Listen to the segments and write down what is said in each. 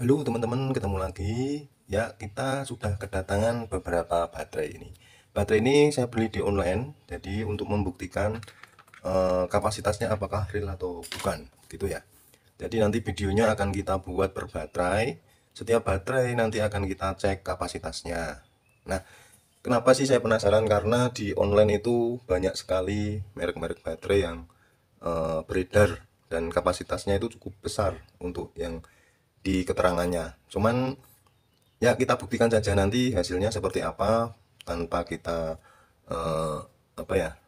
Halo teman-teman, ketemu lagi. Ya, kita sudah kedatangan beberapa baterai ini. Baterai ini saya beli di online, jadi untuk membuktikan kapasitasnya apakah real atau bukan, gitu ya. Jadi nanti videonya akan kita buat per baterai. Setiap baterai nanti akan kita cek kapasitasnya. Nah, kenapa sih saya penasaran? Karena di online itu banyak sekali merek-merek baterai yang beredar dan kapasitasnya itu cukup besar untuk yang di keterangannya. Cuman ya kita buktikan saja nanti hasilnya seperti apa tanpa kita eh, apa ya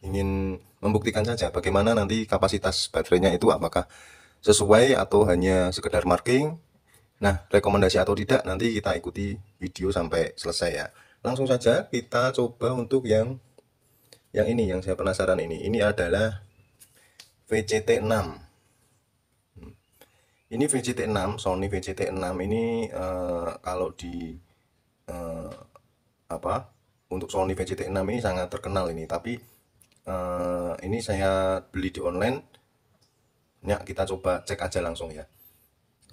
ingin membuktikan saja bagaimana nanti kapasitas baterainya itu apakah sesuai atau hanya sekedar marking. Nah, rekomendasi atau tidak nanti kita ikuti video sampai selesai ya. Langsung saja kita coba untuk yang ini yang saya penasaran ini. Ini adalah VCT6. Ini VCT6, Sony VCT6 ini kalau di eh, apa untuk Sony VCT6 ini sangat terkenal ini, tapi ini saya beli di online. Ya, kita coba cek aja langsung ya.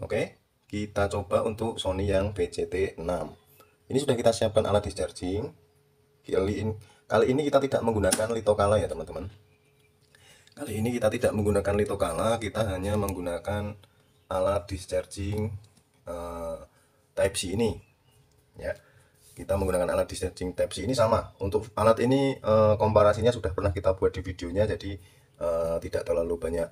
Oke, kita coba untuk Sony yang VCT6. Ini sudah kita siapkan alat discharging. Kali ini kita tidak menggunakan litokala ya teman-teman. Kali ini kita tidak menggunakan litokala, kita hanya menggunakan alat discharging eh, Type C ini ya. Kita menggunakan alat discharging Type C ini sama. Untuk alat ini komparasinya sudah pernah kita buat di videonya, jadi tidak terlalu banyak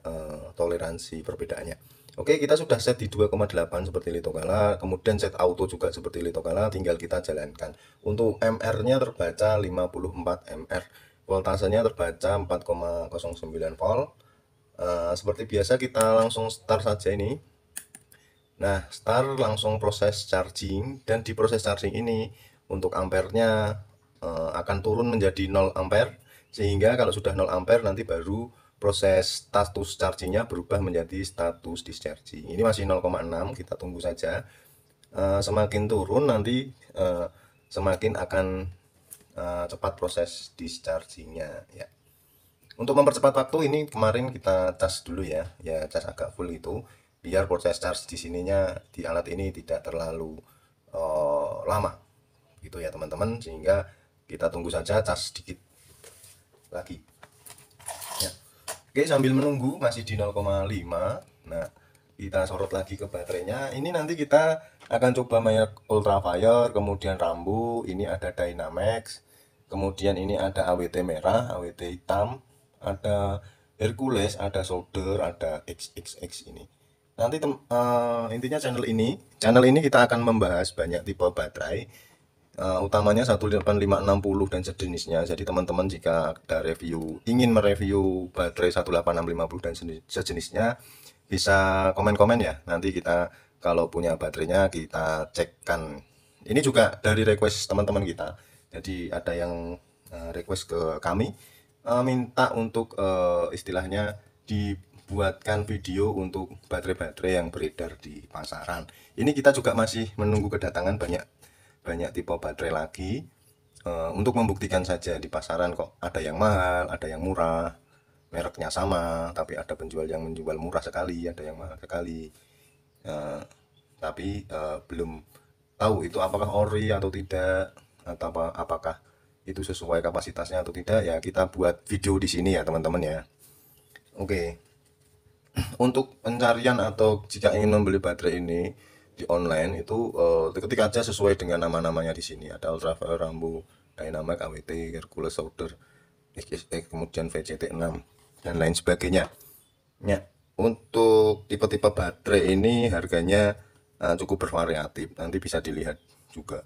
toleransi perbedaannya. Oke, kita sudah set di 2,8 seperti litokala, kemudian set auto juga seperti litokala, tinggal kita jalankan. Untuk MR-nya terbaca 54 mR, voltasenya terbaca 4,09 volt. Seperti biasa kita langsung start saja ini. Nah, start langsung proses charging, dan di proses charging ini untuk ampernya akan turun menjadi 0 ampere, sehingga kalau sudah 0 ampere nanti baru proses status chargingnya berubah menjadi status discharging. Ini masih 0,6, kita tunggu saja. Semakin turun nanti semakin akan cepat proses dischargingnya ya. Untuk mempercepat waktu ini kemarin kita cas dulu ya cas agak full itu biar proses charge di sininya di alat ini tidak terlalu lama gitu ya teman-teman, sehingga kita tunggu saja cas sedikit lagi ya. Oke, sambil menunggu masih di 0,5. Nah, kita sorot lagi ke baterainya. Ini nanti kita akan coba merek Ultrafire, kemudian Rambo, ini ada Dynamax, kemudian ini ada AWT merah, AWT hitam, ada Hercules, ada Solder, ada XXX ini. Nanti intinya channel ini kita akan membahas banyak tipe baterai, utamanya 18560 dan sejenisnya. Jadi teman-teman jika ada ingin mereview baterai 18650 dan sejenisnya, bisa komen-komen ya. Nanti kita kalau punya baterainya kita cekkan. Ini juga dari request teman-teman kita. Jadi ada yang request ke kami, minta untuk istilahnya dibuatkan video untuk baterai-baterai yang beredar di pasaran. Ini kita juga masih menunggu kedatangan banyak banyak tipe baterai lagi, untuk membuktikan saja di pasaran kok ada yang mahal, ada yang murah, mereknya sama, tapi ada penjual yang menjual murah sekali, ada yang mahal sekali. Eh, tapi belum tahu itu apakah ori atau tidak, atau apakah itu sesuai kapasitasnya atau tidak ya. Kita buat video di sini ya teman-teman ya. Oke, untuk pencarian atau jika ingin membeli baterai ini di online itu ketik aja sesuai dengan nama-namanya di sini. Ada Ultrafire, Rambo, Dynamax, AWT, Hercules, Solder, XXX, kemudian VCT6 dan lain sebagainya. Ya, untuk tipe-tipe baterai ini harganya cukup bervariatif. Nanti bisa dilihat juga.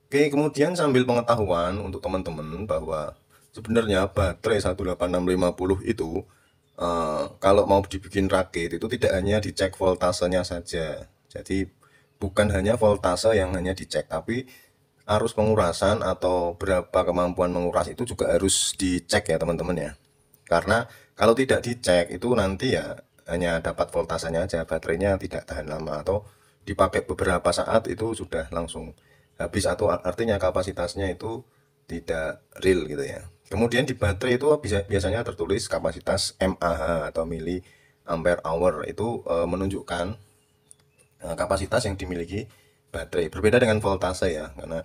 Oke, kemudian sambil pengetahuan untuk teman-teman bahwa sebenarnya baterai 18650 itu kalau mau dibikin rakit itu tidak hanya dicek voltasenya saja. Jadi bukan hanya voltase yang hanya dicek, tapi arus pengurasan atau berapa kemampuan menguras itu juga harus dicek ya teman-teman ya. Karena kalau tidak dicek itu nanti ya hanya dapat voltasenya aja, baterainya tidak tahan lama, atau dipakai beberapa saat itu sudah langsung habis, atau artinya kapasitasnya itu tidak real gitu ya. Kemudian di baterai itu biasanya tertulis kapasitas mAh atau mili ampere hour, itu menunjukkan kapasitas yang dimiliki baterai. Berbeda dengan voltase ya, karena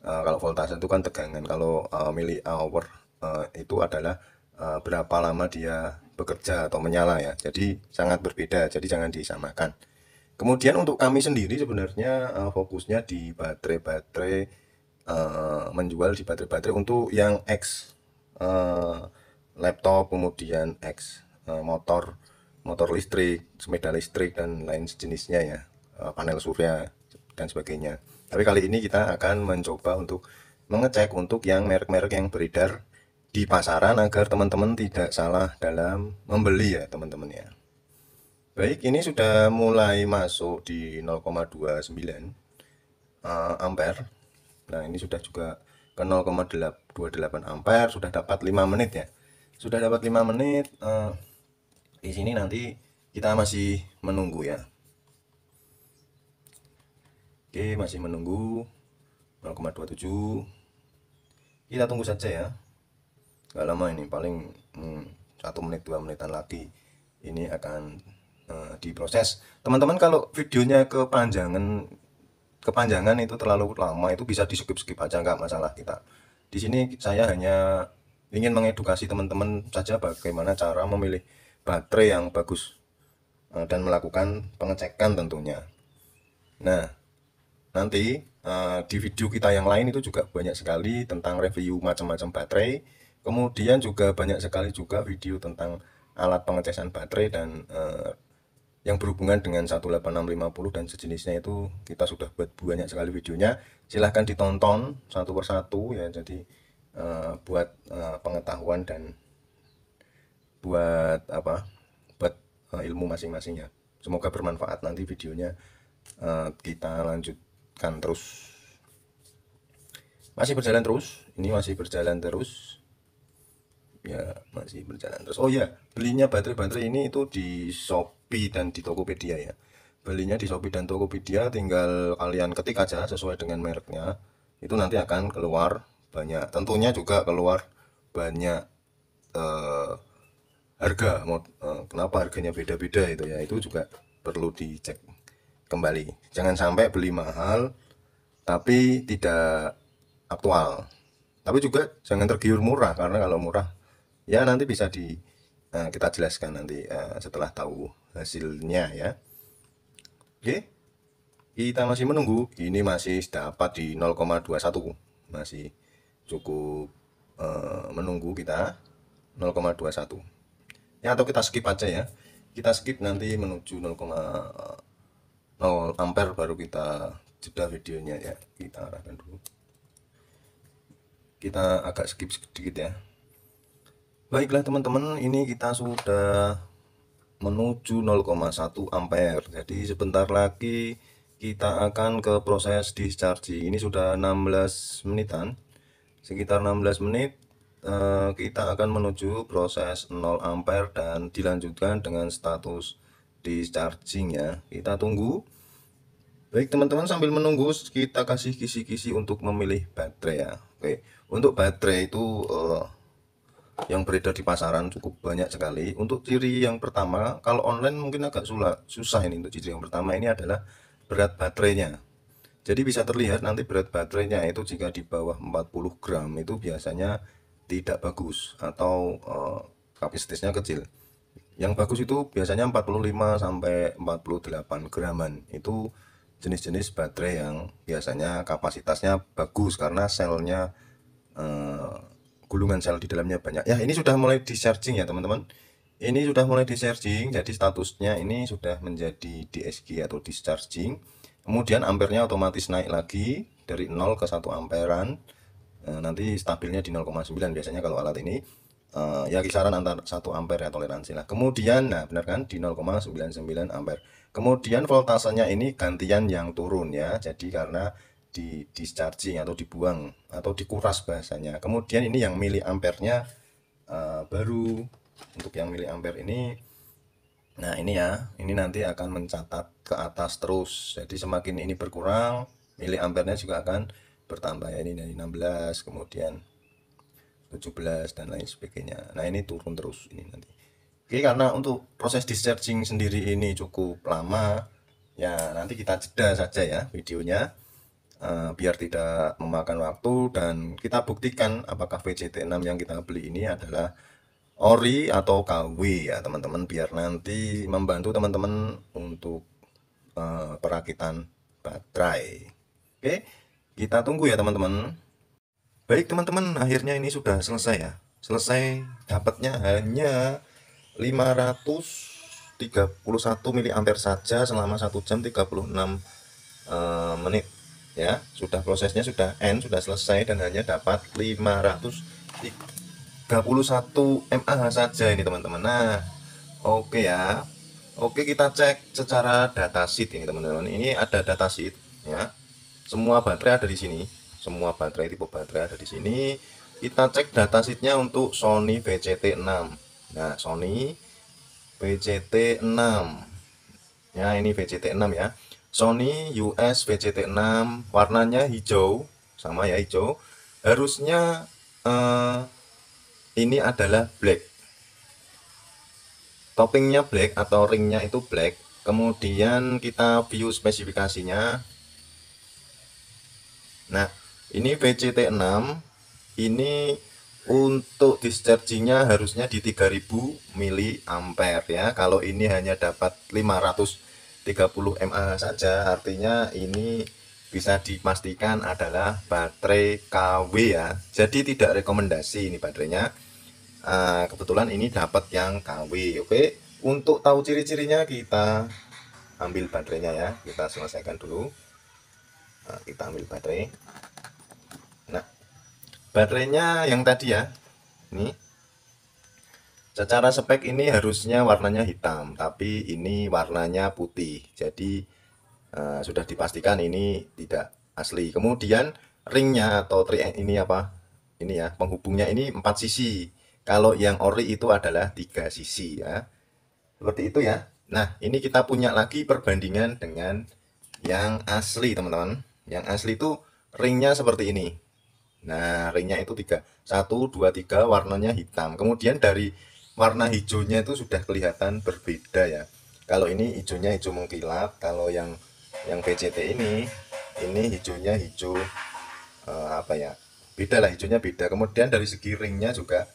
kalau voltase itu kan tegangan, kalau millihour itu adalah berapa lama dia bekerja atau menyala ya. Jadi sangat berbeda, jadi jangan disamakan. Kemudian untuk kami sendiri sebenarnya fokusnya di baterai-baterai, menjual di baterai-baterai untuk yang X laptop, kemudian X motor, motor listrik, sepeda listrik dan lain sejenisnya ya, panel surya dan sebagainya. Tapi kali ini kita akan mencoba untuk mengecek untuk yang merek-merek yang beredar di pasaran agar teman-teman tidak salah dalam membeli ya teman-teman ya. Baik, ini sudah mulai masuk di 0,29 ampere. Nah, ini sudah juga ke 0,28 ampere, sudah dapat 5 menit ya. Sudah dapat 5 menit. Di sini nanti kita masih menunggu ya. Oke, masih menunggu 0,27. Kita tunggu saja ya. Gak lama ini, paling 1 menit 2 menitan lagi ini akan diproses. Teman-teman kalau videonya kepanjangan itu terlalu lama, itu bisa di skip aja, nggak masalah. Kita di sini saya hanya ingin mengedukasi teman-teman saja bagaimana cara memilih baterai yang bagus dan melakukan pengecekan tentunya. Nah, nanti di video kita yang lain itu juga banyak sekali tentang review macam-macam baterai. Kemudian juga banyak sekali juga video tentang alat pengecasan baterai dan yang berhubungan dengan 18650 dan sejenisnya, itu kita sudah buat banyak sekali videonya. Silahkan ditonton satu persatu ya. Jadi buat pengetahuan dan buat apa? Buat ilmu masing-masingnya. Semoga bermanfaat nanti videonya. Kita lanjutkan terus. Masih berjalan terus. Ini masih berjalan terus. Ya, masih berjalan terus. Oh ya, belinya baterai-baterai ini itu di Shopee dan di Tokopedia ya. Belinya di Shopee dan Tokopedia, tinggal kalian ketik aja sesuai dengan mereknya. Itu nanti akan keluar banyak. Tentunya juga keluar banyak harga. Kenapa harganya beda-beda itu ya. Itu juga perlu dicek kembali. Jangan sampai beli mahal tapi tidak aktual. Tapi juga jangan tergiur murah, karena kalau murah ya nanti bisa kita jelaskan nanti setelah tahu hasilnya ya. Oke, kita masih menunggu. Ini masih dapat di 0,21, masih cukup menunggu kita 0,21 ya. Atau kita skip aja ya, kita skip nanti menuju 0,0 ampere baru kita jeda videonya ya. Kita arahkan dulu, kita agak skip sedikit ya. Baiklah teman-teman, ini kita sudah menuju 0,1 ampere. Jadi sebentar lagi kita akan ke proses discharging. Ini sudah 16 menitan, sekitar 16 menit kita akan menuju proses 0 ampere dan dilanjutkan dengan status discharging ya. Kita tunggu. Baik teman-teman, sambil menunggu kita kasih kisi-kisi untuk memilih baterai ya. Oke, untuk baterai itu yang beredar di pasaran cukup banyak sekali. Untuk ciri yang pertama, kalau online mungkin agak susah ini. Untuk ciri yang pertama ini adalah berat baterainya. Jadi bisa terlihat nanti berat baterainya itu jika di bawah 40 gram itu biasanya tidak bagus atau kapasitasnya kecil. Yang bagus itu biasanya 45 sampai 48 graman. Itu jenis-jenis baterai yang biasanya kapasitasnya bagus karena selnya gulungan sel di dalamnya banyak. Ya, ini sudah mulai di-charging ya teman-teman. Ini sudah mulai di-charging, jadi statusnya ini sudah menjadi DSG atau discharging. Kemudian ampernya otomatis naik lagi dari 0 ke 1 amperan. Nanti stabilnya di 0,9 biasanya kalau alat ini. Ya kisaran antara 1 ampere ya toleransi lah. Kemudian, nah benar kan, di 0,99 ampere. Kemudian voltasenya ini gantian yang turun ya. Jadi karena di discharging atau dibuang atau dikuras bahasanya. Kemudian ini yang miliampernya baru. Untuk yang miliampere ini, nah ini ya, ini nanti akan mencatat ke atas terus. Jadi semakin ini berkurang, miliampernya juga akan bertambah ya. Ini dari 16, kemudian 17 dan lain sebagainya. Nah ini turun terus ini nanti. Oke, karena untuk proses discharging sendiri ini cukup lama, Ya, nanti kita jeda saja ya videonya, biar tidak memakan waktu dan kita buktikan apakah VCT6 yang kita beli ini adalah ori atau KW ya teman-teman, biar nanti membantu teman-teman untuk perakitan baterai. Oke, kita tunggu ya teman-teman. Baik teman-teman, akhirnya ini sudah selesai ya. Selesai, dapatnya hanya 531 mAh saja selama 1 jam 36 menit ya. Sudah prosesnya sudah end, sudah selesai dan hanya dapat 531 mAh saja ini teman-teman. Nah, oke ya. Oke, kita cek secara datasheet ini teman-teman. Ini ada datasheet ya. Semua baterai ada di sini. Semua baterai, tipe baterai ada di sini. Kita cek datasheetnya untuk Sony VCT6. Nah, Sony VCT6. Ya, ini VCT6 ya. Sony US VCT6, warnanya hijau, sama ya hijau. Harusnya ini adalah black. Toppingnya black atau ringnya itu black. Kemudian kita view spesifikasinya. Nah, ini VCT6. Ini untuk dischargingnya harusnya di 3000 mAh ya. Kalau ini hanya dapat 530 mAh saja, artinya ini bisa dipastikan adalah baterai KW ya. Jadi tidak rekomendasi ini baterainya. Kebetulan ini dapat yang KW. Oke, untuk tahu ciri-cirinya kita ambil baterainya ya. Kita selesaikan dulu. Nah, kita ambil baterai. Nah, baterainya yang tadi ya, ini secara spek ini harusnya warnanya hitam, tapi ini warnanya putih. Jadi sudah dipastikan ini tidak asli. Kemudian ringnya atau ini apa? Ini ya, penghubungnya ini 4 sisi. Kalau yang ori itu adalah 3 sisi ya. Seperti itu ya. Nah, ini kita punya lagi perbandingan dengan yang asli, teman-teman. Yang asli itu ringnya seperti ini. Nah, ringnya itu 3. 1, 2, 3 warnanya hitam. Kemudian dari warna hijaunya itu sudah kelihatan berbeda ya. Kalau ini hijaunya hijau mengkilap, kalau yang VCT ini hijaunya hijau apa ya? Beda lah, hijaunya beda. Kemudian dari segi ringnya juga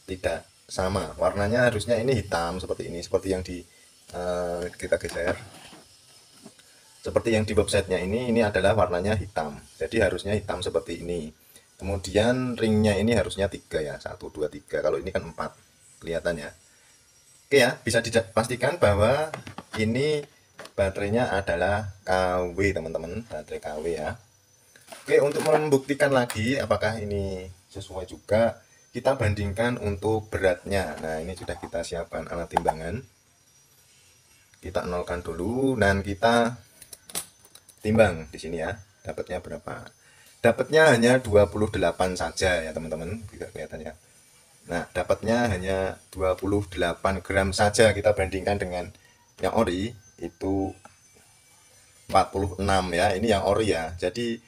tidak sama, warnanya harusnya ini hitam seperti ini, seperti yang di kita geser, seperti yang di websitenya ini adalah warnanya hitam, jadi harusnya hitam seperti ini. Kemudian ringnya ini harusnya 3 ya, 1, 2, 3, kalau ini kan 4 kelihatannya. Oke ya, bisa dipastikan bahwa ini baterainya adalah KW teman-teman, baterai KW ya. Oke, untuk membuktikan lagi apakah ini sesuai juga, kita bandingkan untuk beratnya. Nah, ini sudah kita siapkan alat timbangan. Kita nolkan dulu dan kita timbang di sini ya. Dapatnya berapa? Dapatnya hanya 28 saja ya, teman-teman. Tidak kelihatannya. Nah, dapatnya hanya 28 gram saja. Kita bandingkan dengan yang ori itu 46 ya. Ini yang ori ya. Jadi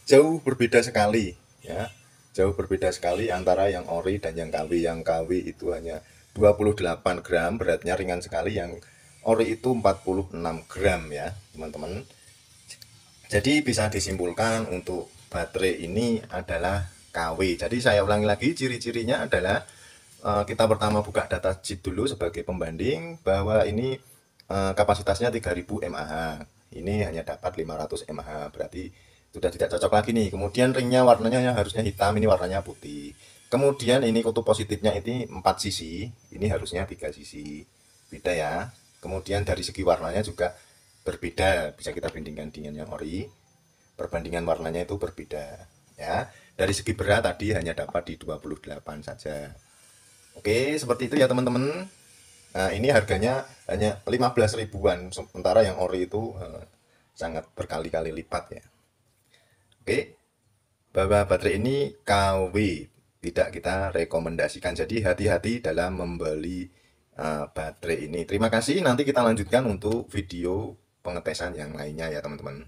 jauh berbeda sekali ya. Jauh berbeda sekali antara yang ori dan yang KW. Yang KW itu hanya 28 gram, beratnya ringan sekali. Yang ori itu 46 gram ya, teman-teman. Jadi bisa disimpulkan untuk baterai ini adalah KW. Jadi saya ulangi lagi, ciri-cirinya adalah kita pertama buka data sheet dulu sebagai pembanding bahwa ini kapasitasnya 3000 mAh. Ini hanya dapat 500 mAh, berarti sudah tidak cocok lagi nih. Kemudian ringnya warnanya harusnya hitam, ini warnanya putih. Kemudian ini kutub positifnya ini 4 sisi, ini harusnya 3 sisi. Beda ya. Kemudian dari segi warnanya juga berbeda, bisa kita bandingkan dengan yang ori. Perbandingan warnanya itu berbeda ya. Dari segi berat tadi hanya dapat di 28 saja. Oke, seperti itu ya teman-teman. Nah, ini harganya hanya 15 ribuan, sementara yang ori itu sangat berkali-kali lipat ya. Oke, bahwa baterai ini KW, tidak kita rekomendasikan. Jadi hati-hati dalam membeli baterai ini. Terima kasih, nanti kita lanjutkan untuk video pengetesan yang lainnya ya teman-teman.